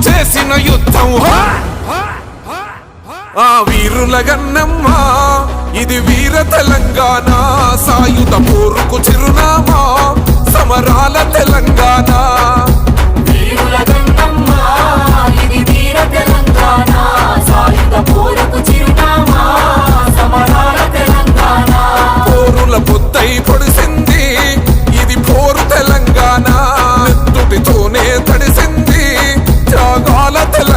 చేసిన యుద్ధం ఆ వీరుల గన్నమ్మ ఇది వీర తెలంగాణ సాయుధ పోరుకు చిరునామా సమరాల తెలంగాణ వీరుల గన్నమ్మ ఇది వీర తెలంగాణ సాయుధ పోరుకు చిరునామా సమరాల తెలంగాణ పోరుల పొద్దై పొడిసింది ఇది పోరు తెలంగాణ నెత్తుటితోనే తడిసింది త్యాగాల తెలంగాణ